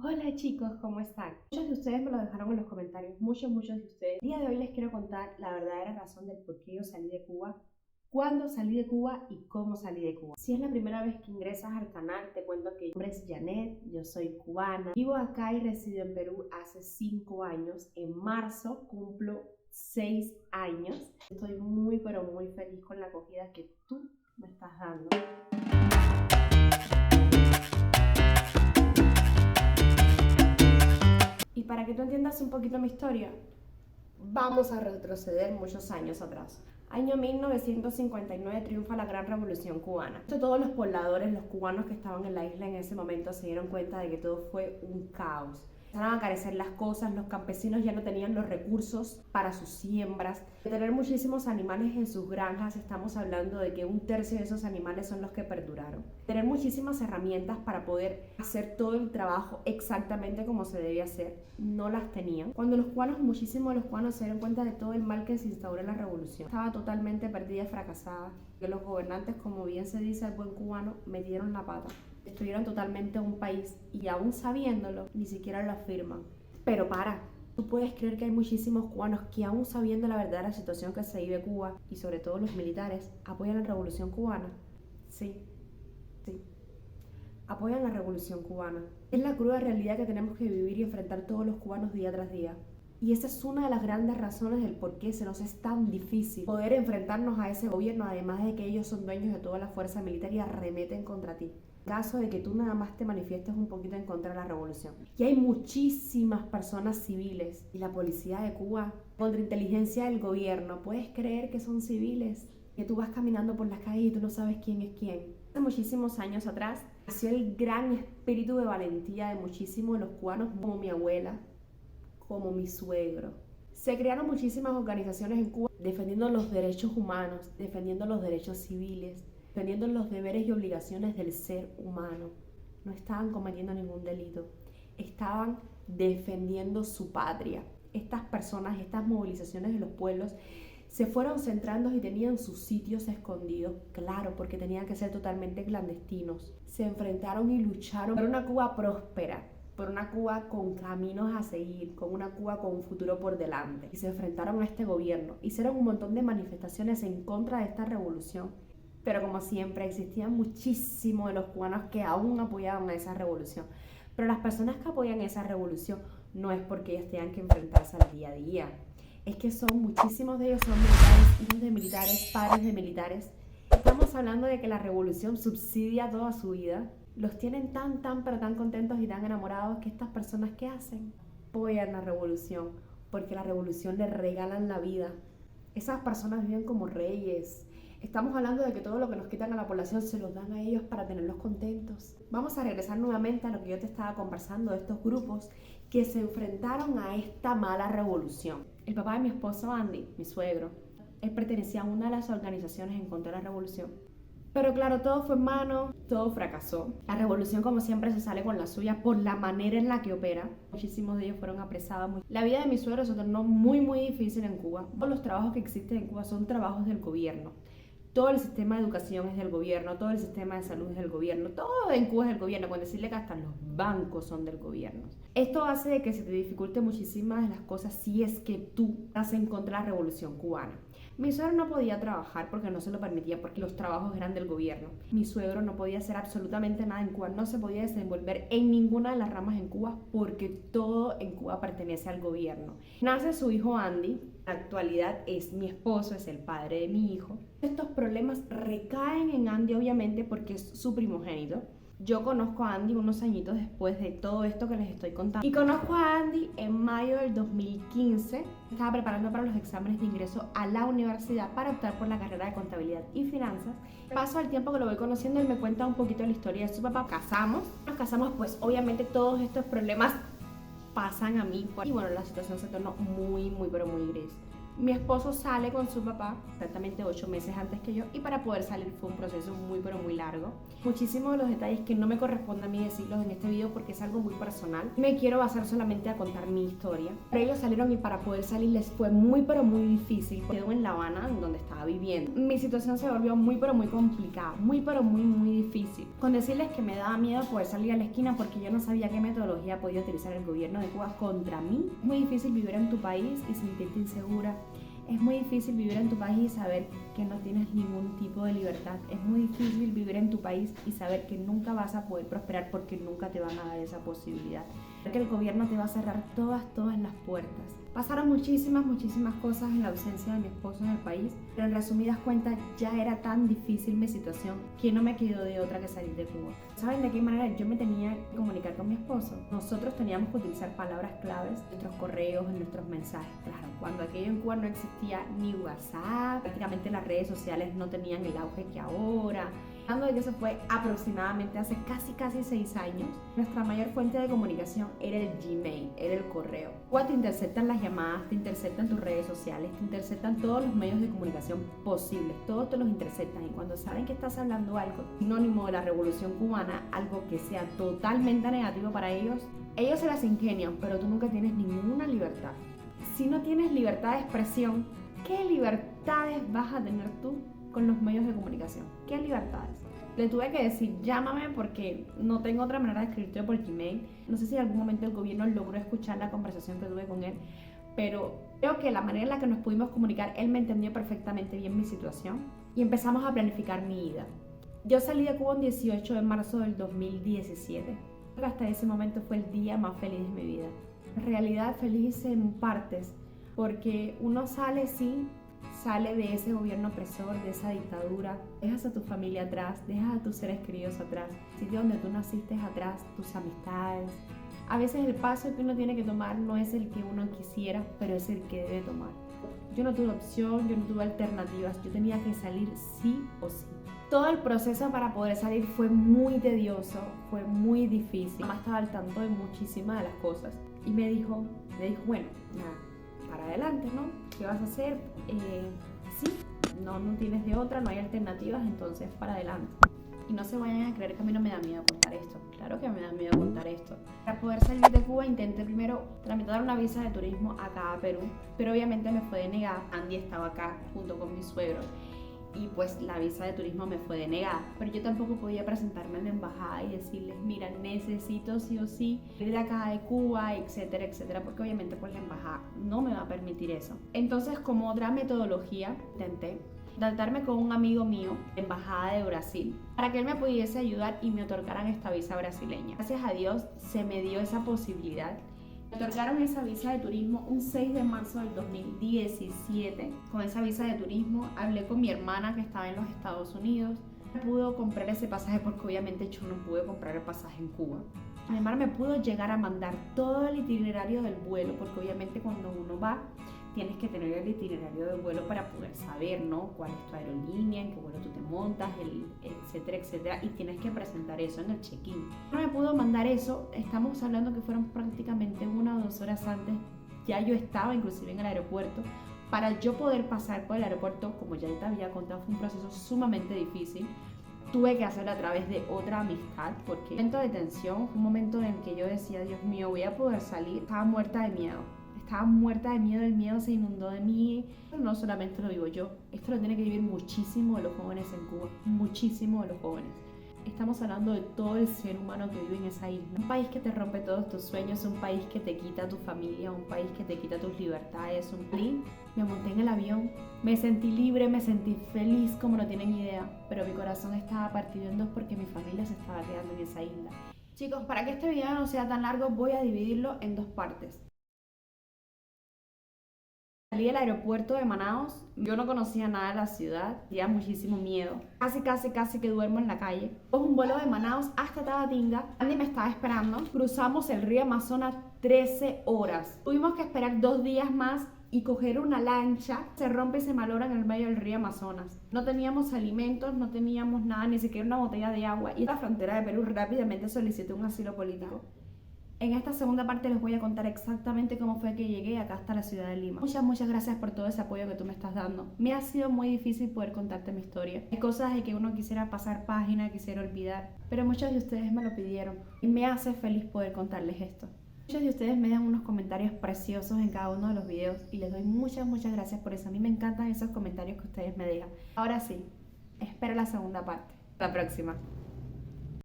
Hola chicos, ¿cómo están? Muchos de ustedes me lo dejaron en los comentarios, muchos de ustedes. El día de hoy les quiero contar la verdadera razón del por qué yo salí de Cuba, cuándo salí de Cuba y cómo salí de Cuba. Si es la primera vez que ingresas al canal, te cuento que mi nombre es Janet, yo soy cubana. Vivo acá y resido en Perú hace 5 años. En marzo cumplo 6 años. Estoy muy pero muy feliz con la acogida que tú me estás dando. Y para que tú entiendas un poquito mi historia, vamos a retroceder muchos años atrás. Año 1959 triunfa la Gran Revolución Cubana. Todos los pobladores, los cubanos que estaban en la isla en ese momento se dieron cuenta de que todo fue un caos. Empezaron a carecer las cosas, los campesinos ya no tenían los recursos para sus siembras. De tener muchísimos animales en sus granjas, estamos hablando de que 1/3 de esos animales son los que perduraron. Tener muchísimas herramientas para poder hacer todo el trabajo exactamente como se debía hacer, no las tenían. Cuando muchísimos de los cubanos se dieron cuenta de todo el mal que se instauró en la revolución, estaba totalmente perdida y fracasada. Que los gobernantes, como bien se dice al buen cubano, metieron la pata. Destruyeron totalmente un país y aún sabiéndolo, ni siquiera lo afirman. Pero tú puedes creer que hay muchísimos cubanos que aún sabiendo la verdadera situación que se vive en Cuba, y sobre todo los militares, apoyan la revolución cubana. Sí, apoyan la revolución cubana. Es la cruda realidad que tenemos que vivir y enfrentar todos los cubanos día tras día. Y esa es una de las grandes razones del por qué se nos es tan difícil poder enfrentarnos a ese gobierno, además de que ellos son dueños de toda la fuerza militar y arremeten contra ti. En caso de que tú nada más te manifiestes un poquito en contra de la revolución. Y hay muchísimas personas civiles y la policía de Cuba, contrainteligencia del gobierno, puedes creer que son civiles, que tú vas caminando por las calles y tú no sabes quién es quién. Hace muchísimos años atrás nació el gran espíritu de valentía de muchísimos de los cubanos, como mi abuela, como mi suegro. Se crearon muchísimas organizaciones en Cuba defendiendo los derechos humanos, defendiendo los derechos civiles, defendiendo los deberes y obligaciones del ser humano. No estaban cometiendo ningún delito, estaban defendiendo su patria. Estas personas, estas movilizaciones de los pueblos se fueron centrando y tenían sus sitios escondidos, claro, porque tenían que ser totalmente clandestinos. Se enfrentaron y lucharon por una Cuba próspera, por una Cuba con caminos a seguir, con una Cuba con un futuro por delante. Y se enfrentaron a este gobierno. Hicieron un montón de manifestaciones en contra de esta revolución. Pero como siempre, existían muchísimos de los cubanos que aún apoyaban a esa revolución. Pero las personas que apoyan esa revolución no es porque ellos tengan que enfrentarse al día a día. Es que muchísimos de ellos son militares, hijos de militares, padres de militares. Estamos hablando de que la revolución subsidia toda su vida. Los tienen pero tan contentos y tan enamorados que estas personas, ¿qué hacen? Apoyan la revolución, porque la revolución les regalan la vida. Esas personas viven como reyes. Estamos hablando de que todo lo que nos quitan a la población se los dan a ellos para tenerlos contentos. Vamos a regresar nuevamente a lo que yo te estaba conversando de estos grupos que se enfrentaron a esta mala revolución. El papá de mi esposo Andy, mi suegro, él pertenecía a una de las organizaciones en contra de la revolución. Pero claro, todo fue en vano, todo fracasó. La revolución, como siempre, se sale con la suya por la manera en la que opera. Muchísimos de ellos fueron apresados. La vida de mi suegro se tornó muy difícil en Cuba. Todos los trabajos que existen en Cuba son trabajos del gobierno. Todo el sistema de educación es del gobierno, todo el sistema de salud es del gobierno, todo en Cuba es del gobierno, con decirle que hasta los bancos son del gobierno. Esto hace de que se te dificulte muchísimas de las cosas si es que tú estás en contra de la revolución cubana. Mi suegro no podía trabajar porque no se lo permitía, porque los trabajos eran del gobierno. Mi suegro no podía hacer absolutamente nada en Cuba, no se podía desenvolver en ninguna de las ramas en Cuba porque todo en Cuba pertenece al gobierno. Nace su hijo Andy, en la actualidad es mi esposo, es el padre de mi hijo. Estos problemas recaen en Andy obviamente porque es su primogénito. Yo conozco a Andy unos añitos después de todo esto que les estoy contando. Y conozco a Andy en mayo del 2015. Estaba preparando para los exámenes de ingreso a la universidad para optar por la carrera de contabilidad y finanzas. Paso al tiempo que lo voy conociendo, él me cuenta un poquito la historia de su papá. Nos casamos, pues obviamente todos estos problemas pasan a mí. Y bueno, la situación se tornó muy gris. Mi esposo sale con su papá exactamente 8 meses antes que yo, y para poder salir fue un proceso muy pero muy largo. Muchísimos de los detalles que no me corresponde a mí decirlos en este video porque es algo muy personal. Me quiero basar solamente a contar mi historia. Pero ellos salieron y para poder salir les fue muy pero muy difícil. Quedó en La Habana, en donde estaba viviendo. Mi situación se volvió muy pero muy complicada, muy pero muy difícil. Con decirles que me daba miedo poder salir a la esquina porque yo no sabía qué metodología podía utilizar el gobierno de Cuba contra mí. Es muy difícil vivir en tu país y sentirte insegura. Es muy difícil vivir en tu país y saber que no tienes ningún tipo de libertad. Es muy difícil vivir en tu país y saber que nunca vas a poder prosperar porque nunca te van a dar esa posibilidad. Que el gobierno te va a cerrar todas las puertas. Pasaron muchísimas cosas en la ausencia de mi esposo en el país, pero en resumidas cuentas ya era tan difícil mi situación que no me quedó de otra que salir de Cuba. ¿Saben de qué manera yo me tenía que comunicar con mi esposo? Nosotros teníamos que utilizar palabras claves en nuestros correos, en nuestros mensajes. Claro, cuando aquello en Cuba no existía ni WhatsApp, prácticamente las redes sociales no tenían el auge que ahora. Hablando de que eso fue aproximadamente hace casi 6 años, nuestra mayor fuente de comunicación era el Gmail, era el correo. Cuando te interceptan las llamadas, te interceptan tus redes sociales, te interceptan todos los medios de comunicación posibles, todos te los interceptan, y cuando saben que estás hablando algo sinónimo de la revolución cubana, algo que sea totalmente negativo para ellos se las ingenian, pero tú nunca tienes ninguna libertad. Si no tienes libertad de expresión, ¿qué libertades vas a tener tú con los medios de comunicación? ¿Qué libertades? Le tuve que decir, llámame porque no tengo otra manera de escribirte por Gmail. No sé si en algún momento el gobierno logró escuchar la conversación que tuve con él, pero creo que la manera en la que nos pudimos comunicar, él me entendió perfectamente bien mi situación y empezamos a planificar mi ida. Yo salí de Cuba el 18 de marzo del 2017. Hasta ese momento fue el día más feliz de mi vida. En realidad feliz en partes, porque uno sale, sí, sale de ese gobierno opresor, de esa dictadura, dejas a tu familia atrás, dejas a tus seres queridos atrás, el sitio donde tú naciste atrás, tus amistades. A veces el paso que uno tiene que tomar no es el que uno quisiera, pero es el que debe tomar. Yo no tuve opción, yo no tuve alternativas, yo tenía que salir sí o sí. Todo el proceso para poder salir fue muy tedioso, fue muy difícil. Mamá estaba al tanto de muchísimas de las cosas y me dijo, bueno, nada, para adelante, ¿no? ¿Qué vas a hacer? Sí, no tienes de otra, no hay alternativas, entonces para adelante. Y no se vayan a creer que a mí no me da miedo contar esto. Claro que me da miedo contar esto. Para poder salir de Cuba intenté primero tramitar una visa de turismo acá a Perú, pero obviamente me fue denegada. Andy estaba acá junto con mi suegro y pues la visa de turismo me fue denegada. Pero yo tampoco podía presentarme en la embajada y decirles, mira, necesito sí o sí ir de acá de Cuba, etcétera, etcétera, porque obviamente pues la embajada no me va a permitir eso. Entonces, como otra metodología, intenté contactarme con un amigo mío de embajada de Brasil para que él me pudiese ayudar y me otorgaran esta visa brasileña. Gracias a Dios se me dio esa posibilidad. Me otorgaron esa visa de turismo un 6 de marzo del 2017. Con esa visa de turismo hablé con mi hermana que estaba en los Estados Unidos. No pudo comprar ese pasaje porque obviamente yo no pude comprar el pasaje en Cuba. Mi hermana me pudo llegar a mandar todo el itinerario del vuelo, porque obviamente cuando uno va tienes que tener el itinerario del vuelo para poder saber, ¿no?, cuál es tu aerolínea, en qué vuelo tú te montas, etcétera, etcétera, y tienes que presentar eso en el check-in. No me pudo mandar eso, estamos hablando que fueron prácticamente 1 o 2 horas antes, ya yo estaba inclusive en el aeropuerto. Para yo poder pasar por el aeropuerto, como ya te había contado, fue un proceso sumamente difícil. Tuve que hacerlo a través de otra amistad, porque un momento de tensión, fue un momento en el que yo decía, Dios mío, voy a poder salir. Estaba muerta de miedo. El miedo se inundó de mí. Pero no solamente lo vivo yo, esto lo tiene que vivir muchísimo de los jóvenes en Cuba, muchísimo de los jóvenes. Estamos hablando de todo el ser humano que vive en esa isla. Un país que te rompe todos tus sueños, un país que te quita tu familia, un país que te quita tus libertades. Me monté en el avión, me sentí libre, me sentí feliz como no tienen idea, pero mi corazón estaba partido en dos porque mi familia se estaba quedando en esa isla. Chicos, para que este video no sea tan largo, voy a dividirlo en 2 partes. Salí del aeropuerto de Manaos, yo no conocía nada de la ciudad, tenía muchísimo miedo. Casi que duermo en la calle. Cojo un vuelo de Manaos hasta Tabatinga. Andy me estaba esperando. Cruzamos el río Amazonas 13 horas. Tuvimos que esperar 2 días más y coger una lancha. Se rompe y se malogra en el medio del río Amazonas. No teníamos alimentos, no teníamos nada, ni siquiera una botella de agua. Y en la frontera de Perú rápidamente solicité un asilo político. En esta segunda parte les voy a contar exactamente cómo fue que llegué acá hasta la ciudad de Lima. Muchas gracias por todo ese apoyo que tú me estás dando. Me ha sido muy difícil poder contarte mi historia. Hay cosas de que uno quisiera pasar página, quisiera olvidar, pero muchos de ustedes me lo pidieron y me hace feliz poder contarles esto. Muchos de ustedes me dan unos comentarios preciosos en cada uno de los videos y les doy muchas gracias por eso. A mí me encantan esos comentarios que ustedes me dejan. Ahora sí, espero la segunda parte. Hasta la próxima.